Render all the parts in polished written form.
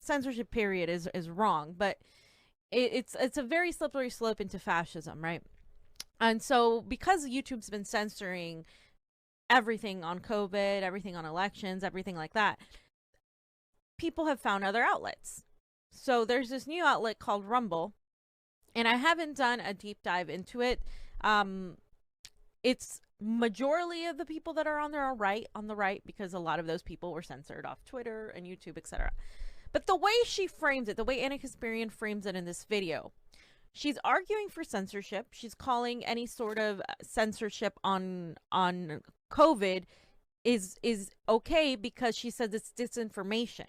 censorship period is wrong, but it's a very slippery slope into fascism, right? And so because YouTube's been censoring everything on COVID, everything on elections, everything like that, people have found other outlets. So there's this new outlet called Rumble, and I haven't done a deep dive into it. It's majority of the people that are on there are on the right, because a lot of those people were censored off Twitter and YouTube, etc. But the way she frames it, the way Anna Kasparian frames it in this video, she's arguing for censorship. She's calling any sort of censorship on COVID is okay, because she says it's disinformation.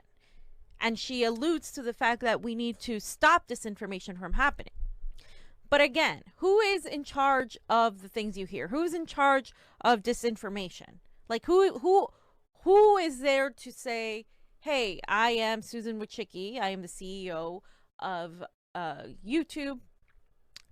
And she alludes to the fact that we need to stop disinformation from happening. But again, who is in charge of the things you hear? Who's in charge of disinformation? Like who is there to say, hey, I am Susan Wojcicki, I am the CEO of YouTube,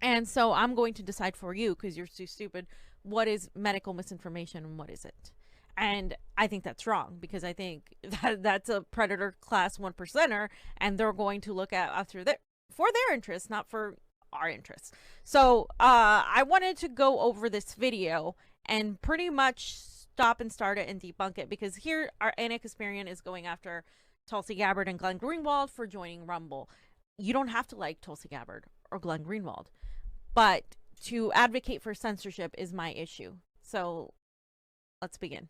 and so I'm going to decide for you, because you're too stupid, what is medical misinformation and what isn't. And I think that's wrong, because I think that's a predator class 1%er, and they're going to look at after for their interests, not for our interests. So I wanted to go over this video and pretty much stop and start it and debunk it, because here our Anna Kasparian is going after Tulsi Gabbard and Glenn Greenwald for joining Rumble. You don't have to like Tulsi Gabbard or Glenn Greenwald, but to advocate for censorship is my issue. So let's begin.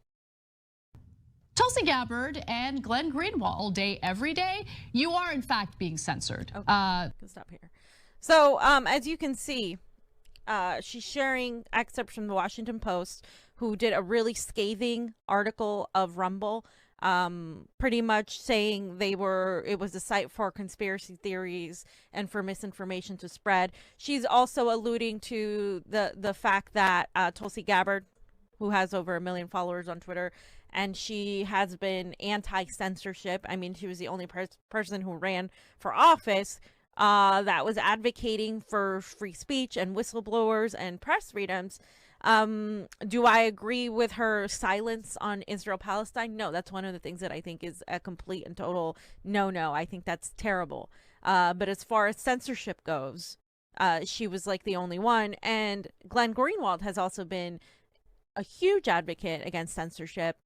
Tulsi Gabbard and Glenn Greenwald, every day, you are in fact being censored. Okay, can stop here. So as you can see, she's sharing excerpts from the Washington Post, who did a really scathing article of Rumble, pretty much saying it was a site for conspiracy theories and for misinformation to spread. She's also alluding to the fact that Tulsi Gabbard, who has over 1 million followers on Twitter, and she has been anti-censorship. I mean, she was the only person who ran for office that was advocating for free speech and whistleblowers and press freedoms. Do I agree with her silence on Israel-Palestine? No, that's one of the things that I think is a complete and total no-no. I think that's terrible. But as far as censorship goes, she was like the only one. And Glenn Greenwald has also been a huge advocate against censorship,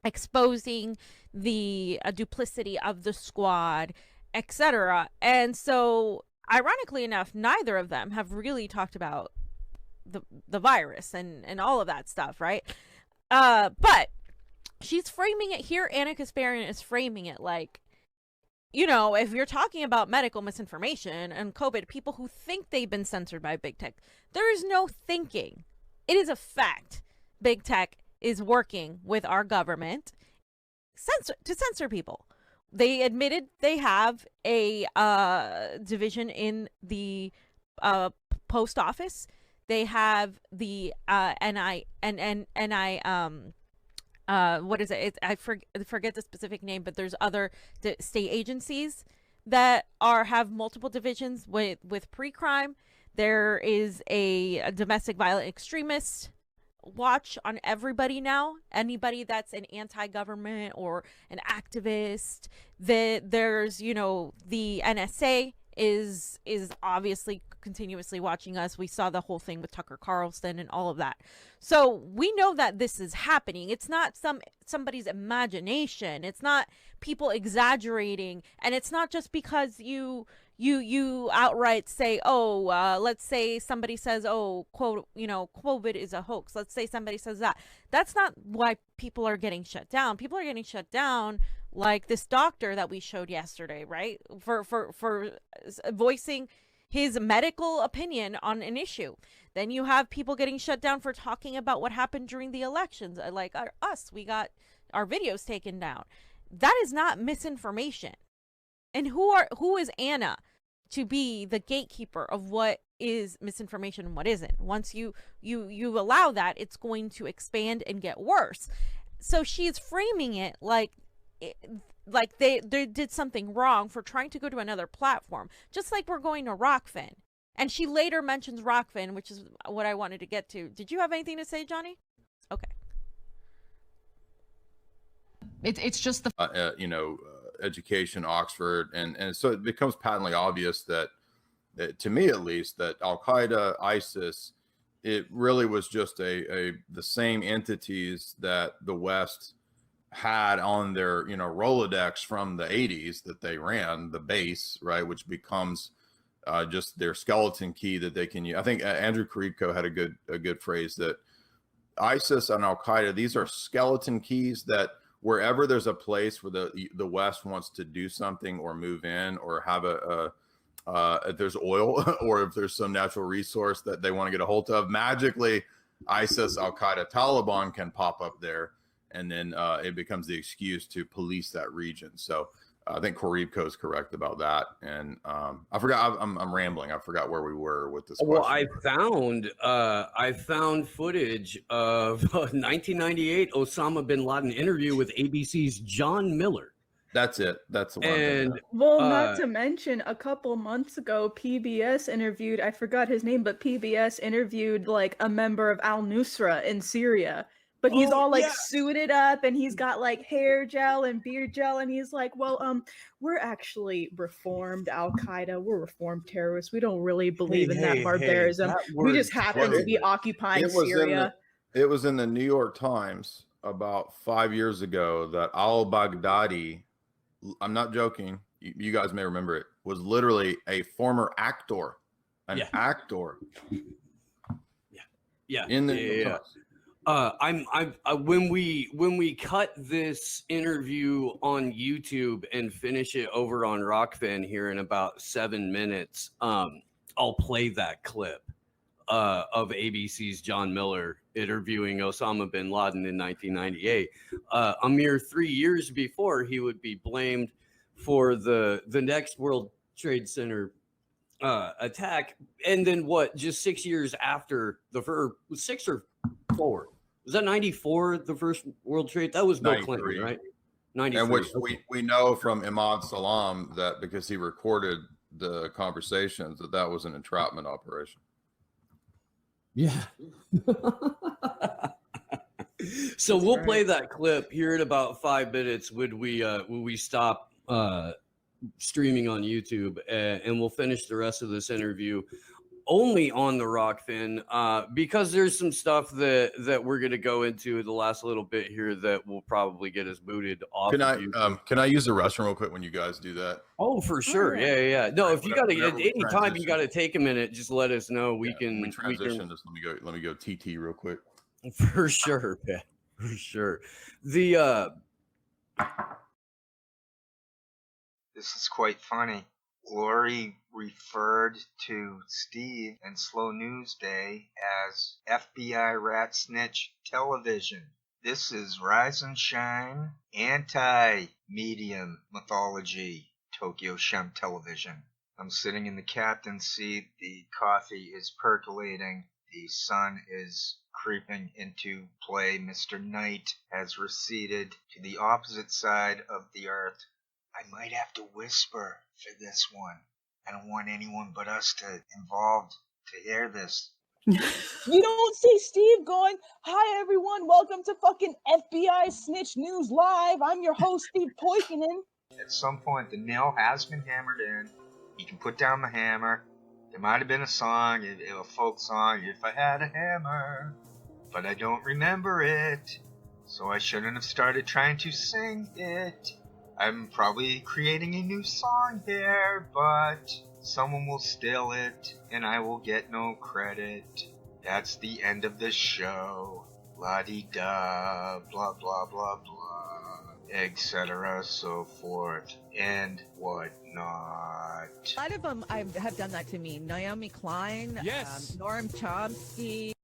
exposing the duplicity of the squad, etc. And so, ironically enough, neither of them have really talked about the virus and all of that stuff, right? But she's framing it here. Anna Kasparian is framing it like, you know, if you're talking about medical misinformation and COVID, people who think they've been censored by big tech, there is no thinking. It is a fact. Big tech is working with our government to censor people. They admitted they have a division in the post office. They have the what is it? I forget the specific name, but there's other state agencies that have multiple divisions with pre-crime. There is a domestic violent extremist watch on everybody now. Anybody that's an anti-government or an activist. There's, you know, the NSA is obviously continuously watching us. We saw the whole thing with Tucker Carlson and all of that. So we know that this is happening. It's not somebody's imagination. It's not people exaggerating, and it's not just because you outright say, oh, let's say somebody says, oh, quote, you know, COVID is a hoax. Let's say somebody says that. That's not why people are getting shut down. People are getting shut down like this doctor that we showed yesterday, right? For voicing his medical opinion on an issue. Then you have people getting shut down for talking about what happened during the elections. Like us, we got our videos taken down. That is not misinformation. And who is Anna to be the gatekeeper of what is misinformation and what isn't? Once you allow that, it's going to expand and get worse. So she's framing it like they did something wrong for trying to go to another platform, just like we're going to Rockfin. And she later mentions Rockfin, which is what I wanted to get to. Did you have anything to say, Johnny? Okay. It's just the education, Oxford, and so it becomes patently obvious that, to me at least, that Al Qaeda, ISIS, it really was just the same entities that the West had on their Rolodex from the 80s that they ran the base, right, which becomes just their skeleton key that they can use. I think Andrew Karibko had a good phrase that ISIS and Al Qaeda, these are skeleton keys that wherever there's a place where the West wants to do something or move in or have if there's oil or if there's some natural resource that they want to get a hold of, magically ISIS, Al Qaeda, Taliban can pop up there, and then it becomes the excuse to police that region. So I think Karibko is correct about that. And I forgot, I'm rambling. I forgot where we were with this question. Well, I found footage of a 1998 Osama bin Laden interview with ABC's John Miller. That's it. That's the one. And well, not to mention, a couple months ago, PBS interviewed, I forgot his name, but PBS interviewed like a member of Al-Nusra in Syria. But he's all like suited up, and he's got like hair gel and beard gel, and he's like, well, we're actually reformed Al-Qaeda. We're reformed terrorists. We don't really believe in that barbarism. We just happen to be occupying Syria. It was in the New York Times about 5 years ago that al-Baghdadi, I'm not joking, you guys may remember it, was literally a former actor, actor. In the New York Times. When we cut this interview on YouTube and finish it over on Rockfin here in about 7 minutes, I'll play that clip of ABC's John Miller interviewing Osama bin Laden in 1998. A mere 3 years before he would be blamed for the next World Trade Center attack, and then just 6 years after the 6 or 4. Was that 94, the first World Trade? That was Bill Clinton, right? 93. And which we know from Imad Salam that because he recorded the conversations that was an entrapment operation. Yeah. So we'll play that clip here in about 5 minutes when we stop streaming on YouTube, and we'll finish the rest of this interview only on the Rockfin, because there's some stuff that we're going to go into the last little bit here that will probably get us booted off. Can I use the restroom real quick when you guys do that? Oh, for sure. Yeah. No, if you got to, at any time you got to take a minute, just let us know. We can transition. Just let me go TT real quick. For sure, man. For sure. This is quite funny. Lori referred to Steve and Slow News Day as FBI rat snitch television. This is Rise and Shine anti-medium mythology Tokyo Shem television. I'm sitting in the captain's seat. The coffee is percolating. The sun is creeping into play. Mr. Knight has receded to the opposite side of the earth. I might have to whisper for this one. I don't want anyone but us involved to hear this. You don't see Steve going, "Hi everyone, welcome to fucking FBI Snitch News Live. I'm your host, Steve Poikinen." At some point, the nail has been hammered in. You can put down the hammer. There might have been a song, a folk song, "If I Had a Hammer," but I don't remember it, so I shouldn't have started trying to sing it. I'm probably creating a new song here, but someone will steal it, and I will get no credit. That's the end of the show. La-di-da, blah, blah, blah, blah, etc., so forth, and whatnot. A lot of them have done that to me. Naomi Klein, yes. Noam Chomsky.